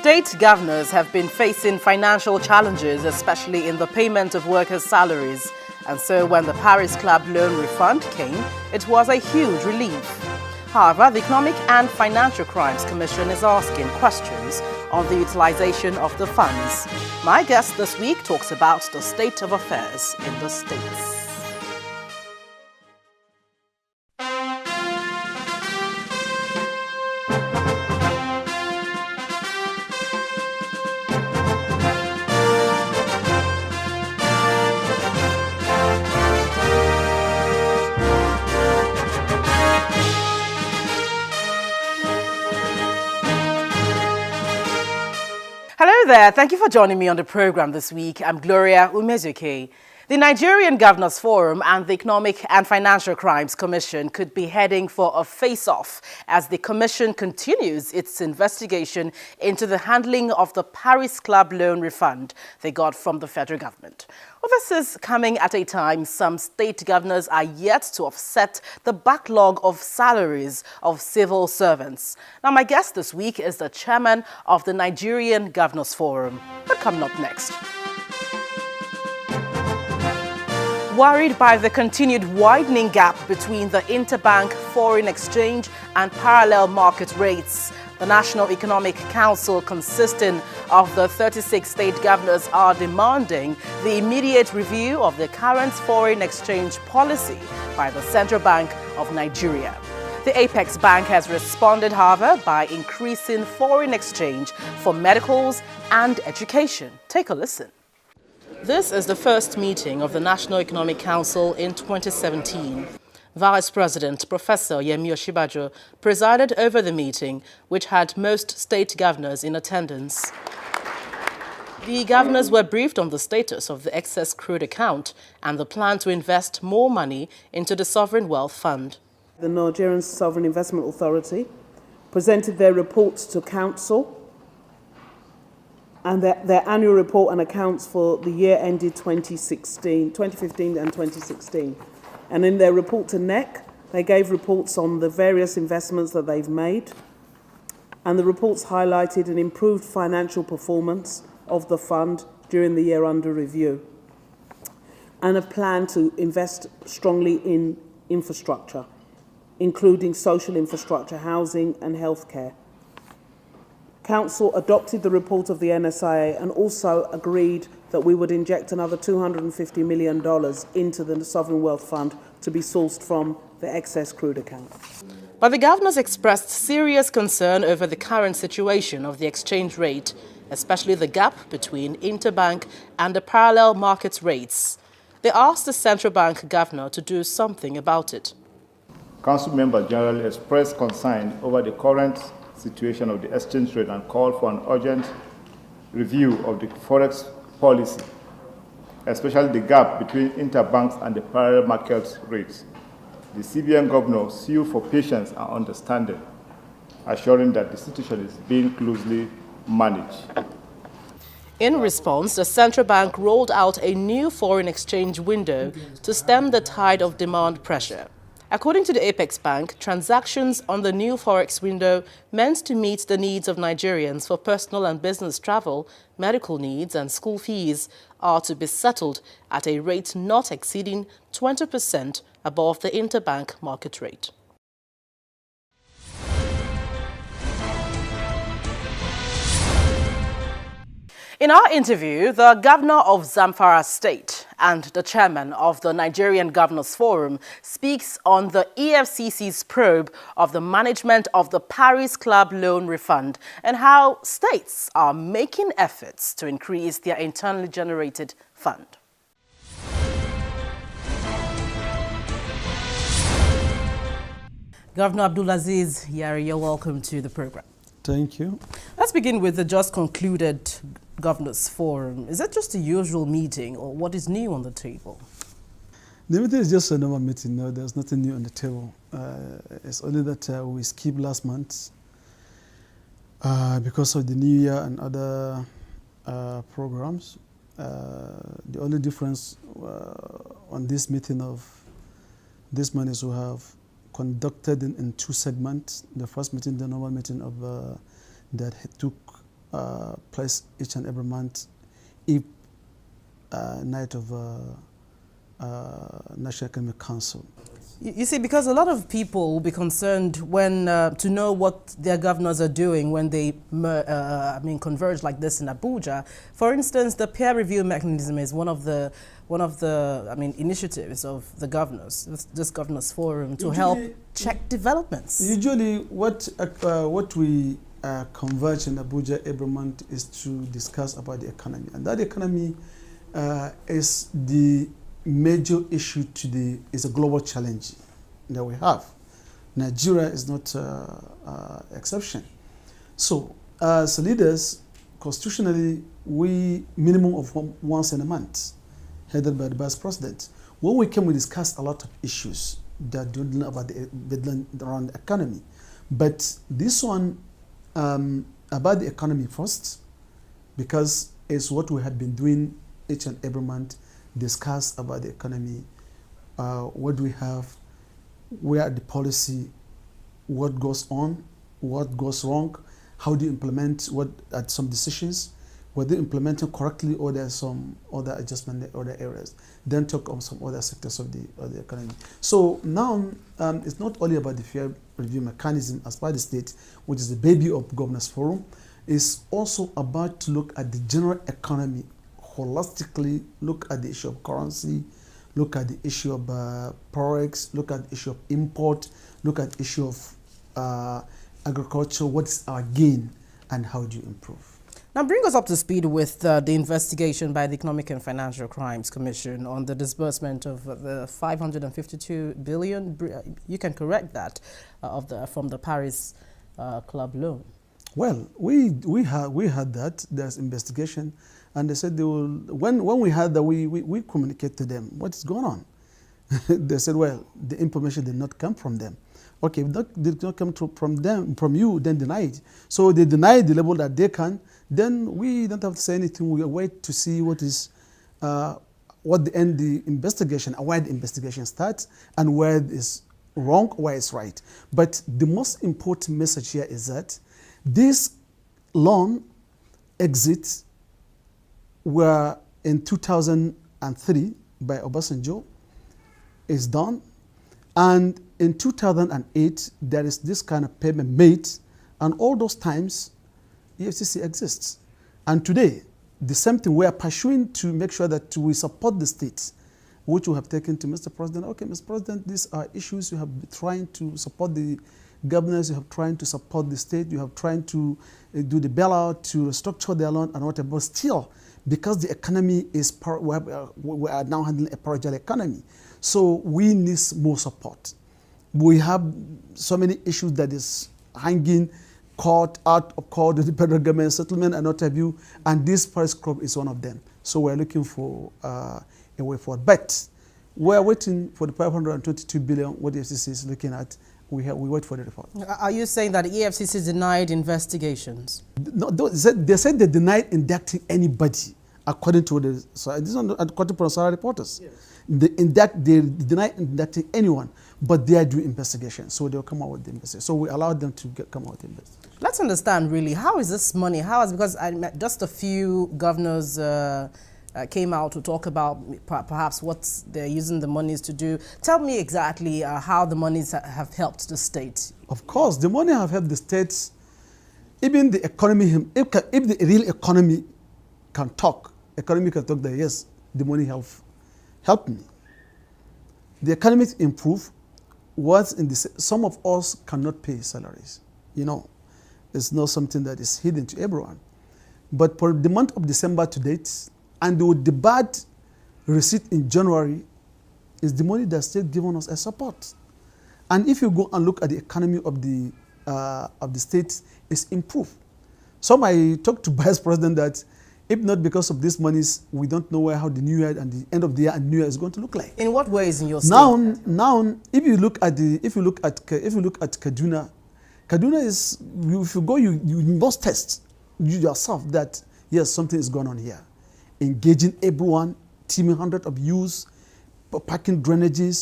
State governors have been facing financial challenges, especially in the payment of workers' salaries. And so when the Paris Club loan refund came, it was a huge relief. However, the Economic and Financial Crimes Commission is asking questions on the utilization of the funds. My guest this week talks about the state of affairs in the States. Hello there. Thank you for joining me on the program this week. I'm Gloria Umezuke. The Nigerian Governors Forum and the Economic and Financial Crimes Commission could be heading for a face-off as the Commission continues its investigation into the handling of the Paris Club loan refund they got from the federal government. Well, this is coming at a time some state governors are yet to offset the backlog of salaries of civil servants. Now, my guest this week is the chairman of the Nigerian Governors Forum. But coming up next. Worried by the continued widening gap between the interbank foreign exchange and parallel market rates, the National Economic Council, consisting of the 36 state governors, are demanding the immediate review of the current foreign exchange policy by the Central Bank of Nigeria. The Apex Bank has responded, however, by increasing foreign exchange for medicals and education. Take a listen. This is the first meeting of the National Economic Council in 2017. Vice President Professor Yemi Oshibajo presided over the meeting, which had most state governors in attendance. The governors were briefed on the status of the excess crude account and the plan to invest more money into the Sovereign Wealth Fund. The Nigerian Sovereign Investment Authority presented their reports to Council and their annual report and accounts for the year ended 2015 and 2016. And in their report to NEC, they gave reports on the various investments that they've made. And the reports highlighted an improved financial performance of the fund during the year under review and a plan to invest strongly in infrastructure, including social infrastructure, housing and healthcare. Council adopted the report of the NSIA and also agreed that we would inject another $250 million into the Sovereign Wealth Fund to be sourced from the excess crude account. But the governors expressed serious concern over the current situation of the exchange rate, especially the gap between interbank and the parallel market rates. They asked the central bank governor to do something about it. Council members generally expressed concern over the current situation of the exchange rate and called for an urgent review of the forex policy, especially the gap between interbanks and the parallel market rates. The CBN governor sued for patience and understanding, assuring that the situation is being closely managed. In response, the central bank rolled out a new foreign exchange window to stem the tide of demand pressure. According to the Apex Bank, transactions on the new forex window meant to meet the needs of Nigerians for personal and business travel, medical needs and school fees are to be settled at a rate not exceeding 20% above the interbank market rate. In our interview, the governor of Zamfara State and the chairman of the Nigerian Governors Forum speaks on the EFCC's probe of the management of the Paris Club loan refund and how states are making efforts to increase their internally generated fund. Governor Abdulaziz Yari, you're welcome to the program. Thank you. Let's begin with the just concluded Governors Forum. Is it just a usual meeting or what is new on the table? The meeting is just a normal meeting. No, there's nothing new on the table. It's only that we skipped last month because of the New Year and other programs. The only difference on this meeting of this month is we have conducted in two segments. The first meeting, the normal meeting of that took place each and every month if night of National Economic Council. You see, because a lot of people will be concerned when to know what their governors are doing when they converge like this in Abuja. For instance, the peer review mechanism is one of the initiatives of the governors, this governors forum, to help check developments. Usually, what we converge in Abuja every month is to discuss about the economy, and that economy is the major issue today, is a global challenge that we have. Nigeria is not exception. So as leaders, constitutionally, we minimum of once in a month, headed by the vice president. When we came, we discussed a lot of issues that deal about around the economy. But this one about the economy first, because it's what we have been doing each and every month, discuss about the economy, what do we have, where are the policy, what goes on, what goes wrong, how do you implement what are some decisions, whether implemented correctly or there's some other adjustment in other areas. Then talk on some other sectors of the economy. So now it's not only about the fair review mechanism as part of the state, which is the baby of Governors Forum. It's also about to look at the general economy holistically, look at the issue of currency, look at the issue of forex, look at the issue of import, look at the issue of agriculture, what is our gain and how do you improve. Now bring us up to speed with the investigation by the Economic and Financial Crimes Commission on the disbursement of the 552 billion, you can correct that, from the Paris Club loan. Well, we had that, there's investigation, and they said they will, when we had that, we communicate to them what is going on. They said, well, the information did not come from them. Okay, if that did not come from you, then deny it. So they deny the level that they can, then we don't have to say anything. We wait to see what is, what the end the investigation, where the investigation starts, and where it is wrong, where it's right. But the most important message here is that this loan exits were in 2003 by Obasanjo, is done, and in 2008 there is this kind of payment made, and all those times EFCC exists. And today the same thing, we are pursuing to make sure that we support the states, which we have taken to Mr. President. Okay, Mr. President, these are issues you have been trying to support the governors, you have trying to support the state, you have trying to do the bailout, to restructure their loan and whatever. But still, because the economy is, we are now handling a fragile economy, so we need more support. We have so many issues that is hanging, out of court, the federal government settlement and what have you, and this Paris Club is one of them. So we're looking for a way forward. But we're waiting for the 522 billion, what the FCC is looking at. We wait for the report. Are you saying that the EFCC denied investigations? No, they said they denied indicting anybody, according to the, so this is according to Sarah reporters. Yes. They deny indicting anyone, but they are doing investigation, so they'll come out with the investigation. So we allowed them to come out with the investigation. Let's understand really, how is this money? Because just a few governors came out to talk about perhaps what they're using the monies to do. Tell me exactly how the monies have helped the state. Of course, the money have helped the states. Even the economy, if the real economy can talk that yes, the money helped me. The economy improve. Some of us cannot pay salaries. You know, it's not something that is hidden to everyone. But for the month of December to date, and with the bad receipt in January, is the money that state given us as support. And if you go and look at the economy of the state, it's improved. Some I talked to Vice President that if not because of these monies, we don't know how the new year and the end of the year and new year is going to look like. In what ways in your state? Now, if you look at Kaduna, Kaduna is, if you go, you must test yourself that yes, something is going on here. Engaging everyone, teaming hundreds of youths, packing drainages,